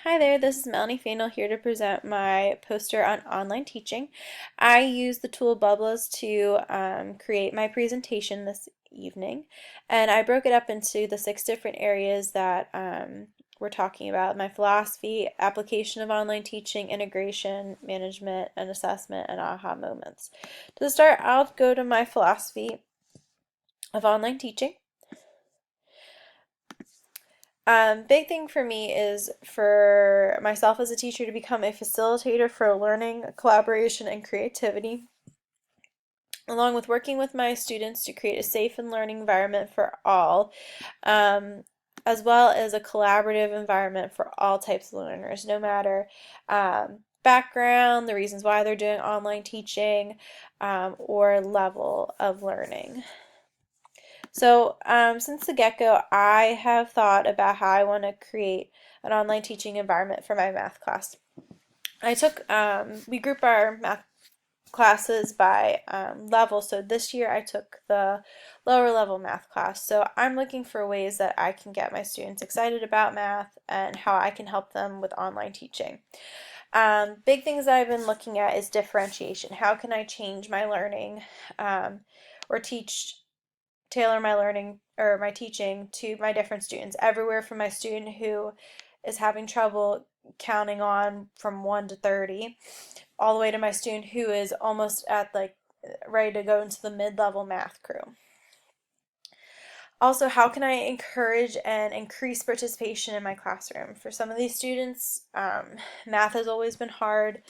Hi there, this is Melanie Fainall here to present my poster on online teaching. I use the tool Bubbles to create my presentation this evening, and I broke it up into the 6 different areas that we're talking about: my philosophy, application of online teaching, integration, management, and assessment, and aha moments. To start, I'll go to my philosophy of online teaching. Big thing for me is for myself as a teacher to become a facilitator for learning, collaboration, and creativity, along with working with my students to create a safe and learning environment for all, um, as well as a collaborative environment for all types of learners, no matter background, the reasons why they're doing online teaching, or level of learning. So, since the get-go, I have thought about how I want to create an online teaching environment for my math class. We group our math classes by level. So this year I took the lower level math class. So I'm looking for ways that I can get my students excited about math and how I can help them with online teaching. Big things that I've been looking at is differentiation. How can I change my learning or tailor my learning or my teaching to my different students, everywhere from my student who is having trouble counting on from 1 to 30 all the way to my student who is almost at like ready to go into the mid-level math crew. Also, how can I encourage and increase participation in my classroom? For some of these students, math has always been hard.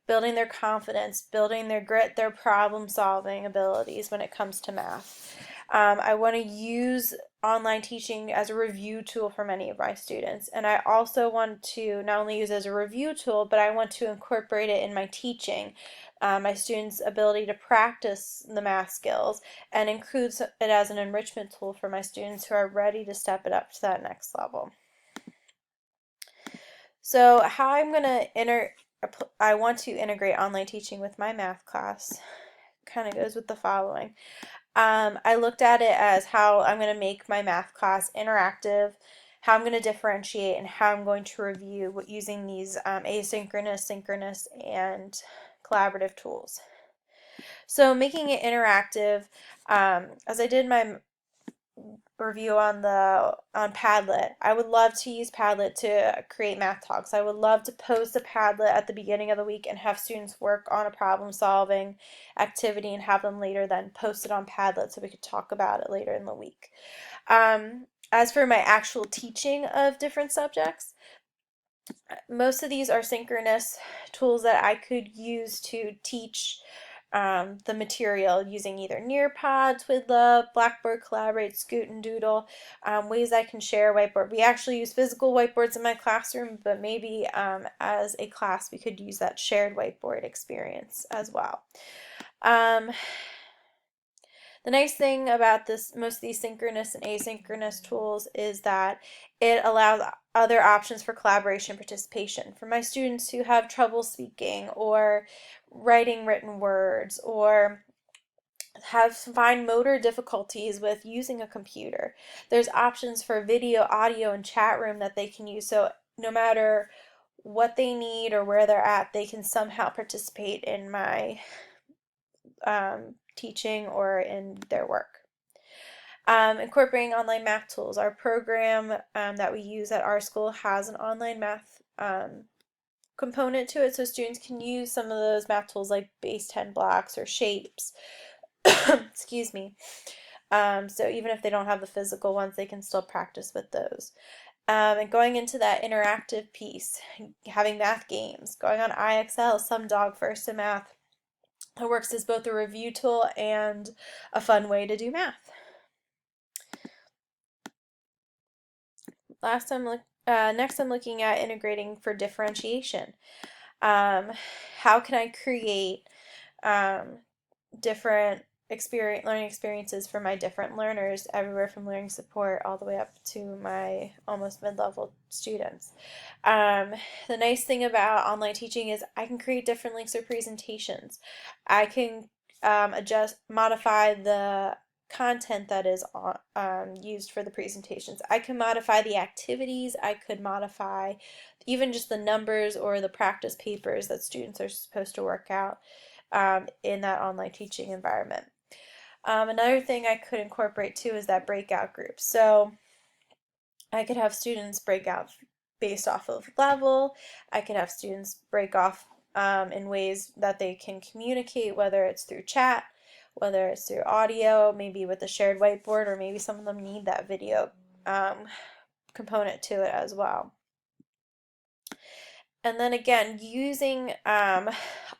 Building their confidence, building their grit, their problem solving abilities when it comes to math. I want to use online teaching as a review tool for many of my students, and I also want to not only use it as a review tool, but I want to incorporate it in my teaching, my students' ability to practice the math skills, and includes it as an enrichment tool for my students who are ready to step it up to that next level. So how I'm going to I want to integrate online teaching with my math class kind of goes with the following. I looked at it as how I'm going to make my math class interactive, how I'm going to differentiate, and how I'm going to review using these asynchronous, synchronous, and collaborative tools. So making it interactive, as I did my review on Padlet. I would love to use Padlet to create math talks. I would love to post a Padlet at the beginning of the week and have students work on a problem solving activity and have them later then post it on Padlet so we could talk about it later in the week. As for my actual teaching of different subjects, most of these are synchronous tools that I could use to teach the material using either Nearpod, Twidlub, Blackboard Collaborate, Scoot and Doodle, ways I can share whiteboard. We actually use physical whiteboards in my classroom, but maybe as a class we could use that shared whiteboard experience as well. The nice thing about most of these synchronous and asynchronous tools is that it allows other options for collaboration and participation. For my students who have trouble speaking or writing written words or have fine motor difficulties with using a computer, there's options for video, audio, and chat room that they can use. So no matter what they need or where they're at, they can somehow participate in my teaching or in their work. Incorporating online math tools. Our program that we use at our school has an online math component to it, so students can use some of those math tools like base 10 blocks or shapes. Excuse me. So even if they don't have the physical ones, they can still practice with those. And going into that interactive piece, having math games, going on IXL, Some Dog First in Math. It works as both a review tool and a fun way to do math. Next I'm looking at integrating for differentiation. How can I create different learning experiences for my different learners, everywhere from learning support all the way up to my almost mid-level students. The nice thing about online teaching is I can create different links or presentations. I can modify the content that is used for the presentations. I can modify the activities, I could modify even just the numbers or the practice papers that students are supposed to work out in that online teaching environment. Another thing I could incorporate too is that breakout group. So I could have students break out based off of level. I could have students break off in ways that they can communicate, whether it's through chat, whether it's through audio, maybe with a shared whiteboard, or maybe some of them need that video component to it as well. And then again, using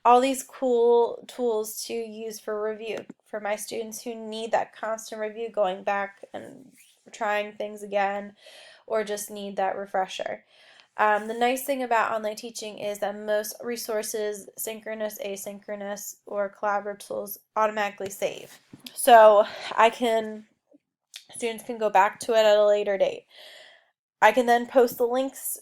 all these cool tools to use for review for my students who need that constant review, going back and trying things again, or just need that refresher. The nice thing about online teaching is that most resources, synchronous, asynchronous, or collaborative tools, automatically save. So students can go back to it at a later date. I can then post the links,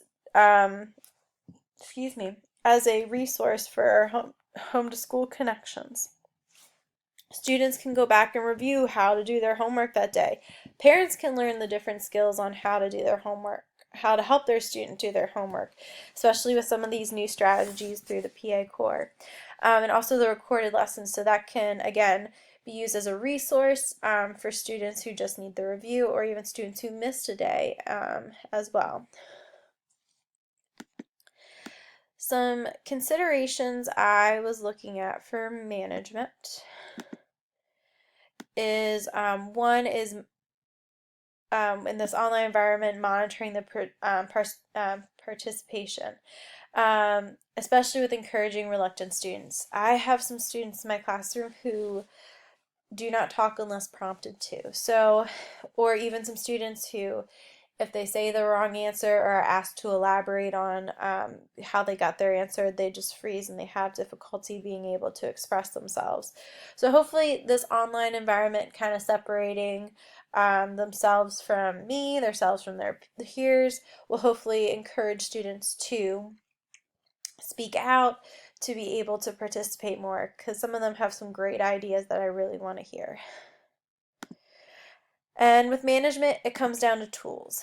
as a resource for home to school connections. Students can go back and review how to do their homework that day. Parents can learn the different skills on how to do their homework, how to help their student do their homework, especially with some of these new strategies through the PA Core. And also the recorded lessons, so that can, again, be used as a resource for students who just need the review, or even students who missed a day as well. Some considerations I was looking at for management is one is in this online environment, monitoring the participation, especially with encouraging reluctant students. I have some students in my classroom who do not talk unless prompted to. So, or even some students who, if they say the wrong answer or are asked to elaborate on how they got their answer, they just freeze and they have difficulty being able to express themselves. So hopefully this online environment kind of separating themselves from me, themselves from their peers, will hopefully encourage students to speak out, to be able to participate more, because some of them have some great ideas that I really want to hear. And with management, it comes down to tools.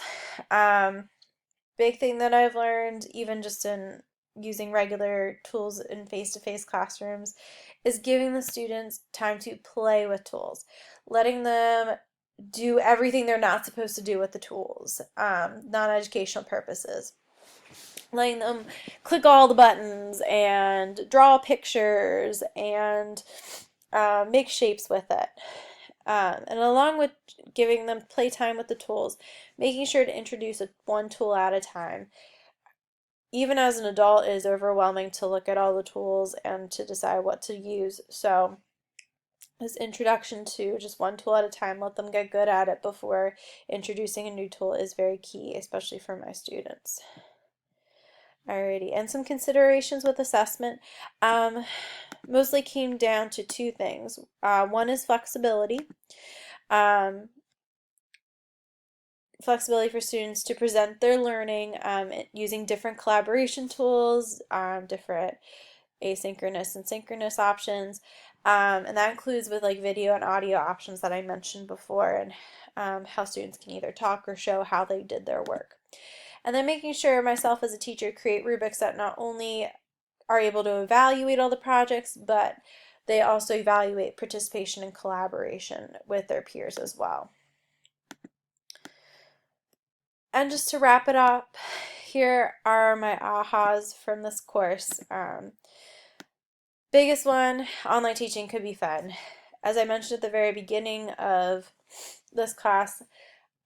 Big thing that I've learned, even just in using regular tools in face-to-face classrooms, is giving the students time to play with tools, letting them do everything they're not supposed to do with the tools, non-educational purposes. Letting them click all the buttons and draw pictures and make shapes with it. And along with giving them playtime with the tools, making sure to introduce one tool at a time. Even as an adult, it is overwhelming to look at all the tools and to decide what to use. So this introduction to just one tool at a time, let them get good at it before introducing a new tool, is very key, especially for my students. Alrighty, and some considerations with assessment mostly came down to two things. One is flexibility. Flexibility for students to present their learning using different collaboration tools, different asynchronous and synchronous options, and that includes with like video and audio options that I mentioned before, and how students can either talk or show how they did their work. And then making sure myself as a teacher create rubrics that not only are able to evaluate all the projects, but they also evaluate participation and collaboration with their peers as well. And just to wrap it up, here are my ahas from this course. Biggest one, online teaching could be fun. As I mentioned at the very beginning of this class,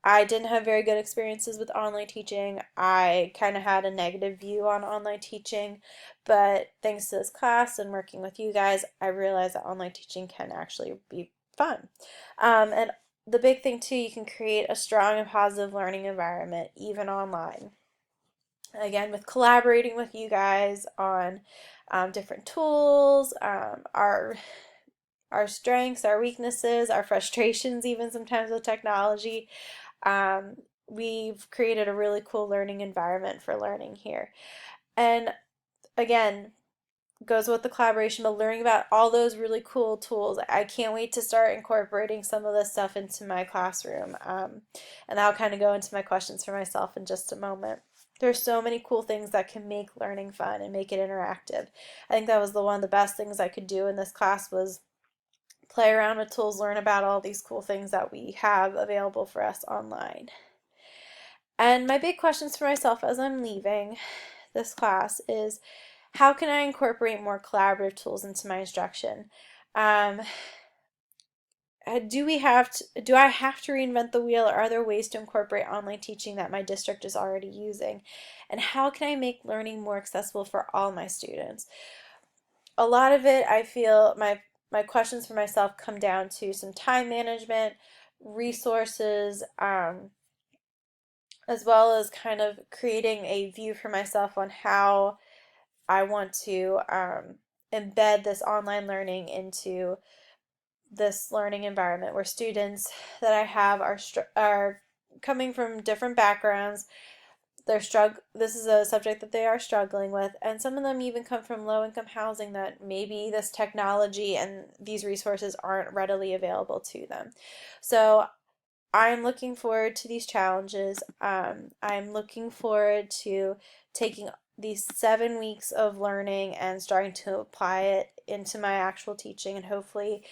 I didn't have very good experiences with online teaching. I kind of had a negative view on online teaching, but thanks to this class and working with you guys, I realized that online teaching can actually be fun. And the big thing too, you can create a strong and positive learning environment, even online. Again, with collaborating with you guys on different tools, our strengths, our weaknesses, our frustrations, even sometimes with technology. We've created a really cool learning environment for learning here. And again, goes with the collaboration, but learning about all those really cool tools. I can't wait to start incorporating some of this stuff into my classroom. And I'll kind of go into my questions for myself in just a moment. There's so many cool things that can make learning fun and make it interactive. I think that was one of the best things I could do in this class was play around with tools, learn about all these cool things that we have available for us online. And my big questions for myself as I'm leaving this class is how can I incorporate more collaborative tools into my instruction? Um, do I have to reinvent the wheel, or are there ways to incorporate online teaching that my district is already using? And how can I make learning more accessible for all my students? A lot of it, I feel my questions for myself come down to some time management, resources, as well as kind of creating a view for myself on how I want to embed this online learning into this learning environment where students that I have are coming from different backgrounds. This is a subject that they are struggling with, and some of them even come from low income housing that maybe this technology and these resources aren't readily available to them. So I'm looking forward to these challenges. I'm looking forward to taking these 7 weeks of learning and starting to apply it into my actual teaching, and hopefully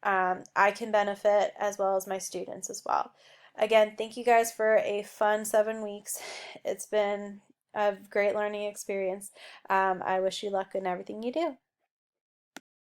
I can benefit as well as my students as well. Again, thank you guys for a fun 7 weeks. It's been a great learning experience. I wish you luck in everything you do.